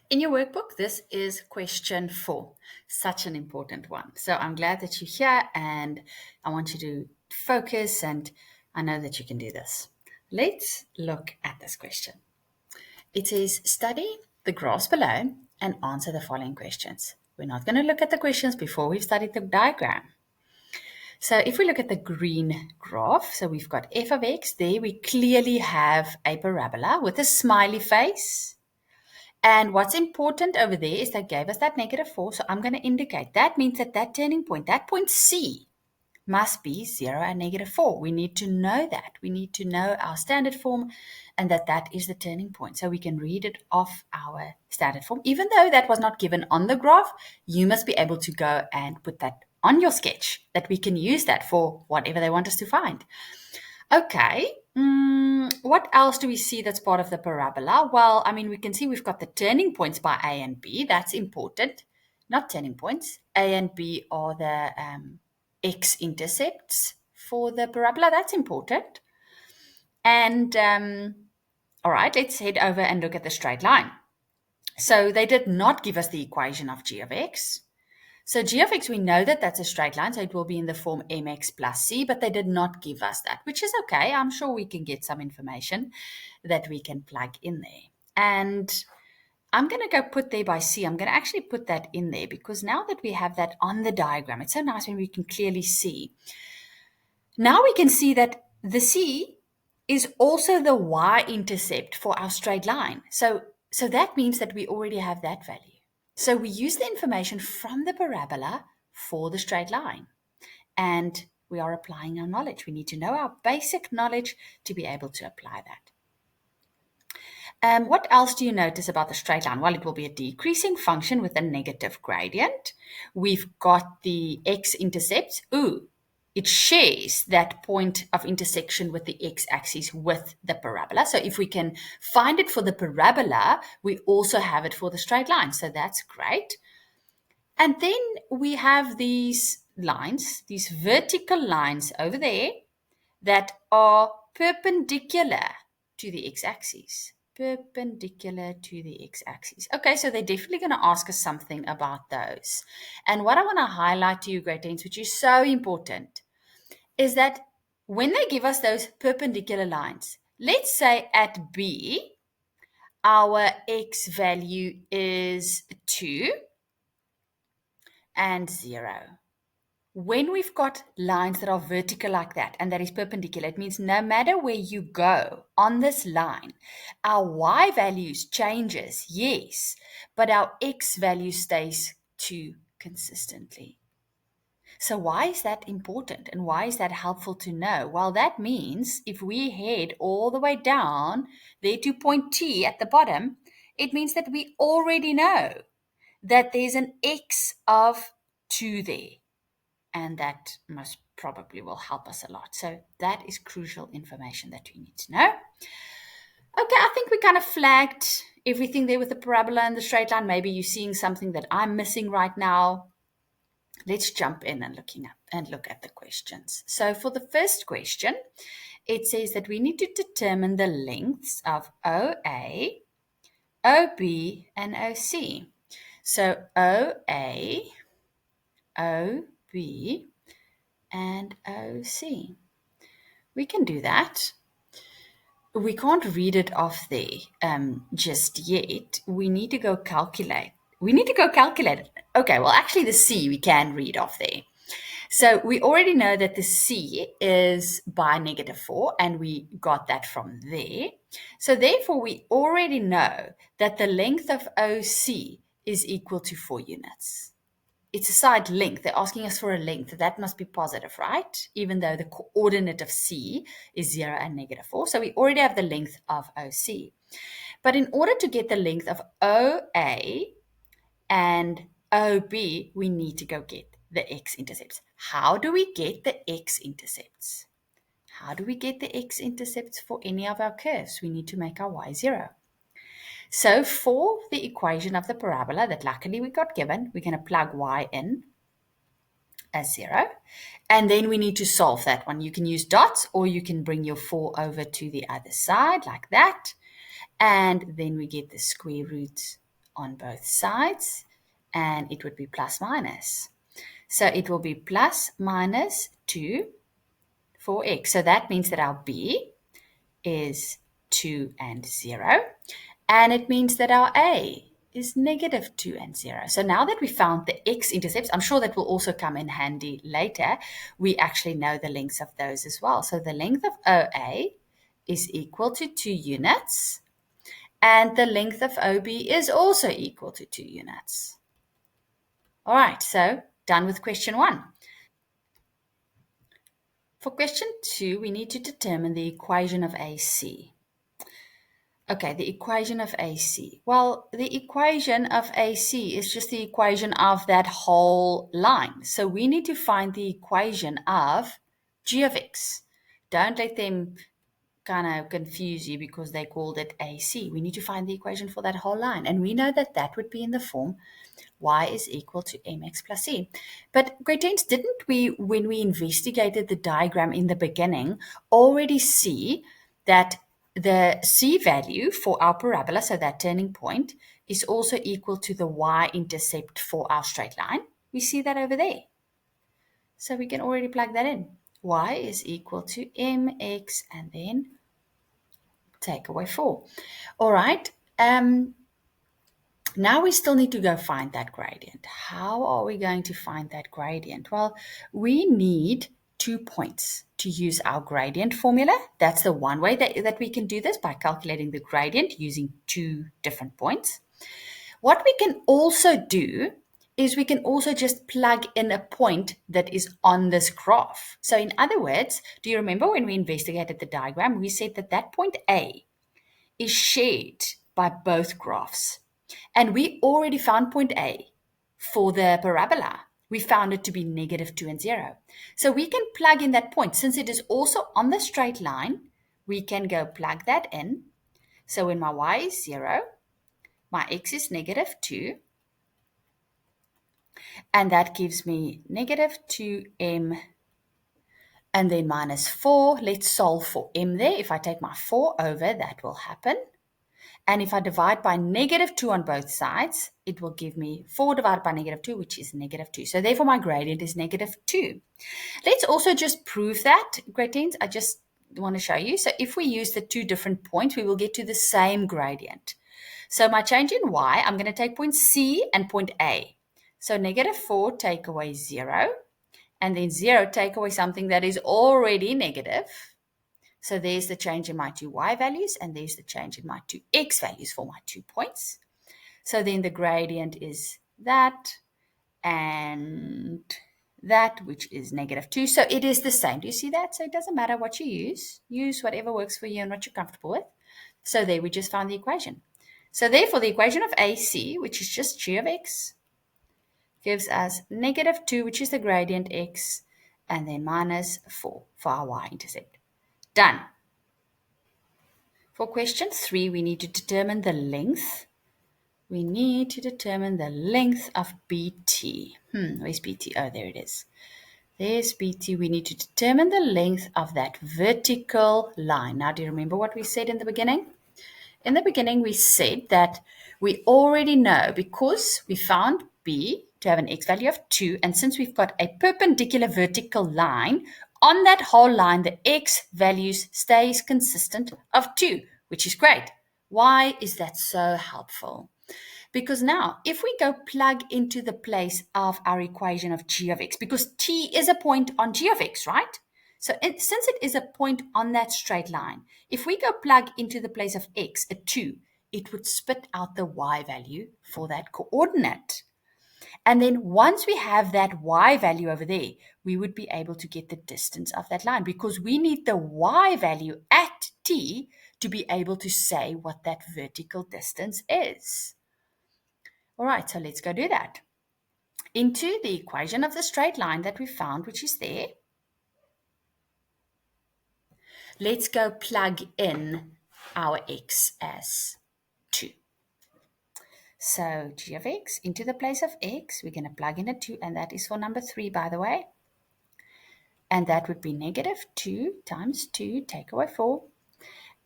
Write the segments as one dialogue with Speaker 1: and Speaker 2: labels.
Speaker 1: In your workbook, this is question 4, such an important one. So I'm glad that you're here and I want you to focus, and I know that you can do this. Let's look at this question. It says, study the graphs below and answer the following questions. We're not going to look at the questions before we've studied the diagram. So if we look at the green graph, so we've got f of x, there we clearly have a parabola with a smiley face. And what's important over there is they gave us that -4, so I'm going to indicate. That means that that turning point, that point C, must be 0 and -4. We need to know that. We need to know our standard form and that is the turning point. So we can read it off our standard form. Even though that was not given on the graph, you must be able to go and put that on your sketch, that we can use that for whatever they want us to find. Okay, what else do we see that's part of the parabola? Well, I mean, we can see we've got the turning points by A and B. That's important. Not turning points. A and B are the x-intercepts for the parabola. That's important. And all right, let's head over and look at the straight line. So they did not give us the equation of g of x. So g of x, we know that that's a straight line, so it will be in the form mx plus c, but they did not give us that, which is okay. I'm sure we can get some information that we can plug in there. And I'm going to go put there by c. I'm going to actually put that in there because now that we have that on the diagram, it's so nice when we can clearly see. Now we can see that the c is also the y-intercept for our straight line. So that means that we already have that value. So we use the information from the parabola for the straight line. And we are applying our knowledge. We need to know our basic knowledge to be able to apply that. What else do you notice about the straight line? Well, it will be a decreasing function with a negative gradient. We've got the x-intercepts. It shares that point of intersection with the x-axis with the parabola. So if we can find it for the parabola, we also have it for the straight line. So that's great. And then we have these lines, these vertical lines over there that are perpendicular to the x-axis. Perpendicular to the x-axis. Okay, so they're definitely going to ask us something about those. And what I want to highlight to you, Great Danes, which is so important, is that when they give us those perpendicular lines, let's say at B, our x value is 2 and 0. When we've got lines that are vertical like that and that is perpendicular, it means no matter where you go on this line, our y values changes, yes, but our x value stays 2 consistently. So why is that important and why is that helpful to know? Well, that means if we head all the way down there to point T at the bottom, it means that we already know that there's an x of 2 there. And that most probably will help us a lot. So that is crucial information that we need to know. Okay, I think we kind of flagged everything there with the parabola and the straight line. Maybe you're seeing something that I'm missing right now. Let's jump in and look at the questions. So for the first question, it says that we need to determine the lengths of OA, OB, and OC. So OA, OB, and OC. We can do that. We can't read it off there just yet. We need to go calculate. It. Okay, well, actually the C we can read off there. So we already know that the C is by -4, and we got that from there. So therefore, we already know that the length of OC is equal to 4 units. It's a side length. They're asking us for a length. That must be positive, right? Even though the coordinate of C is 0 and -4. So we already have the length of OC. But in order to get the length of OA and OB, we need to go get the x-intercepts. How do we get the x-intercepts? How do we get the x-intercepts for any of our curves? We need to make our y 0. So for the equation of the parabola that luckily we got given, we're going to plug y in as 0. And then we need to solve that one. You can use dots or you can bring your 4 over to the other side like that. And then we get the square root on both sides, and it would be plus minus. So it will be plus minus 2 for x. So that means that our b is 2 and 0. And it means that our a is negative 2 and 0. So now that we found the x-intercepts, I'm sure that will also come in handy later, we actually know the lengths of those as well. So the length of OA is equal to 2 units, and the length of OB is also equal to 2 units. All right, so done with question 1. For question 2, we need to determine the equation of AC. Okay, the equation of AC. Well, the equation of AC is just the equation of that whole line. So we need to find the equation of g of x. Don't let them kind of confuse you because they called it AC. We need to find the equation for that whole line. And we know that that would be in the form y is equal to mx plus c. But grade 10s, didn't we, when we investigated the diagram in the beginning, already see that the c value for our parabola, so that turning point, is also equal to the y-intercept for our straight line? We see that over there. So we can already plug that in. Y is equal to mx and then take away 4. All right. Now we still need to go find that gradient. How are we going to find that gradient? Well, we need 2 points to use our gradient formula. That's the one way that we can do this, by calculating the gradient using 2 different points. What we can also do is we can also just plug in a point that is on this graph. So in other words, do you remember when we investigated the diagram, we said that that point A is shared by both graphs. And we already found point A for the parabola. We found it to be negative 2 and 0. So we can plug in that point. Since it is also on the straight line, we can go plug that in. So when my y is 0, my x is negative 2. And that gives me negative 2m and then minus 4. Let's solve for m there. If I take my 4 over, that will happen. And if I divide by negative 2 on both sides, it will give me 4 divided by negative 2, which is negative 2. So therefore, my gradient is negative 2. Let's also just prove that, grade 10s. I just want to show you. So if we use the 2 different points, we will get to the same gradient. So my change in y, I'm going to take point C and point A. So negative 4 take away 0. And then 0 take away something that is already negative. So there's the change in my 2 y values, and there's the change in my 2 x values for my 2 points. So then the gradient is that and that, which is negative 2. So it is the same. Do you see that? So it doesn't matter what you use. Use whatever works for you and what you're comfortable with. So there we just found the equation. So therefore, the equation of AC, which is just g of x, gives us negative 2, which is the gradient x, and then minus 4 for our y-intercept. Done. For question 3, we need to determine the length. We need to determine the length of BT. Where's BT? Oh, there it is. There's BT. We need to determine the length of that vertical line. Now, do you remember what we said in the beginning? In the beginning, we said that we already know, because we found B to have an x value of 2, and since we've got a perpendicular vertical line, on that whole line, the x values stays consistent of 2, which is great. Why is that so helpful? Because now, if we go plug into the place of our equation of g of x, because t is a point on g of x, right? So since it is a point on that straight line, if we go plug into the place of x, a 2, it would spit out the y value for that coordinate. And then once we have that y value over there, we would be able to get the distance of that line, because we need the y value at t to be able to say what that vertical distance is. All right, so let's go do that. Into the equation of the straight line that we found, which is there, let's go plug in our x as 2. So g of x into the place of x, we're going to plug in a 2, and that is for number 3, by the way. And that would be negative 2 times 2, take away 4.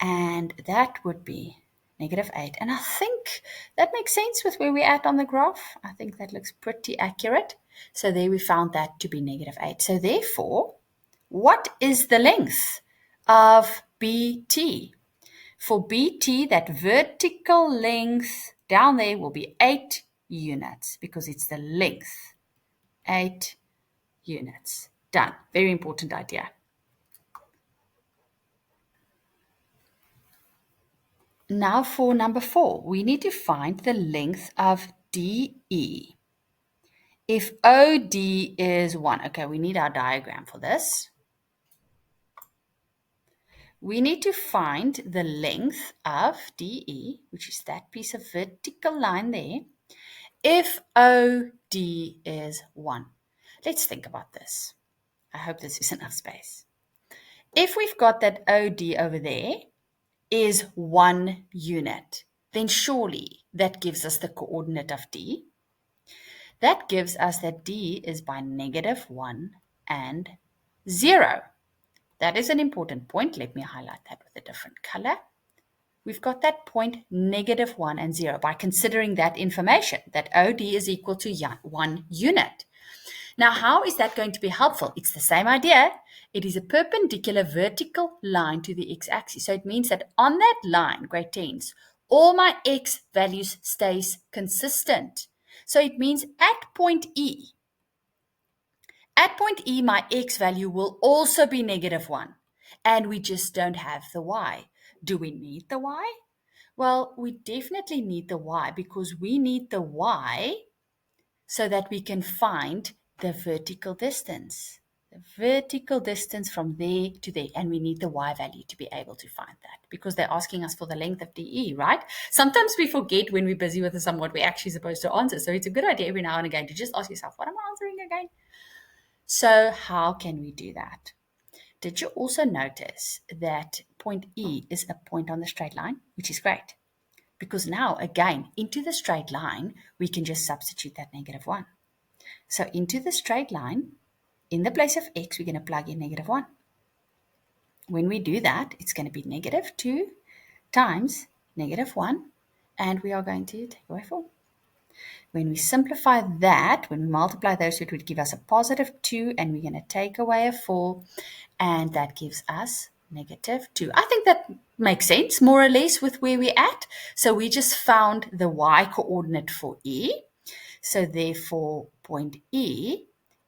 Speaker 1: And that would be -8. And I think that makes sense with where we're at on the graph. I think that looks pretty accurate. So there we found that to be -8. So therefore, what is the length of BT? For BT, that vertical length down there will be 8 units because it's the length. 8 units. Done. Very important idea. Now for number 4, we need to find the length of DE. If OD is 1, okay, we need our diagram for this. We need to find the length of DE, which is that piece of vertical line there, if OD is 1. Let's think about this. I hope this is enough space. If we've got that OD over there is 1 unit, then surely that gives us the coordinate of D. That gives us that D is by -1 and 0. That is an important point. Let me highlight that with a different color. We've got that point -1 and 0 by considering that information, that OD is equal to 1 unit. Now, how is that going to be helpful? It's the same idea. It is a perpendicular vertical line to the x-axis. So it means that on that line, grade 10s, all my x values stays consistent. So it means at point E, my x value will also be -1. And we just don't have the y. Do we need the y? Well, we definitely need the y because we need the y so that we can find the vertical distance. The vertical distance from there to there. And we need the y value to be able to find that because they're asking us for the length of DE, right? Sometimes we forget when we're busy with the sum what we're actually supposed to answer. So it's a good idea every now and again to just ask yourself, what am I answering again? So how can we do that? Did you also notice that point E is a point on the straight line, which is great? Because now, again, into the straight line, we can just substitute that -1. So into the straight line, in the place of x, we're going to plug in -1. When we do that, it's going to be -2 times -1, and we are going to take away 4. When we simplify that, when we multiply those, it would give us a +2, and we're going to take away a 4, and that gives us -2. I think that makes sense, more or less, with where we're at. So we just found the y coordinate for E. So therefore, point E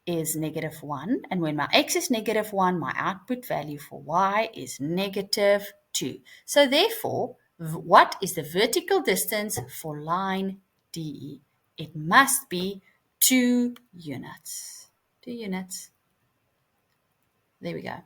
Speaker 1: is -1. And when my x is -1, my output value for y is -2. So therefore, what is the vertical distance for line DE? It must be 2 units. 2 units. There we go.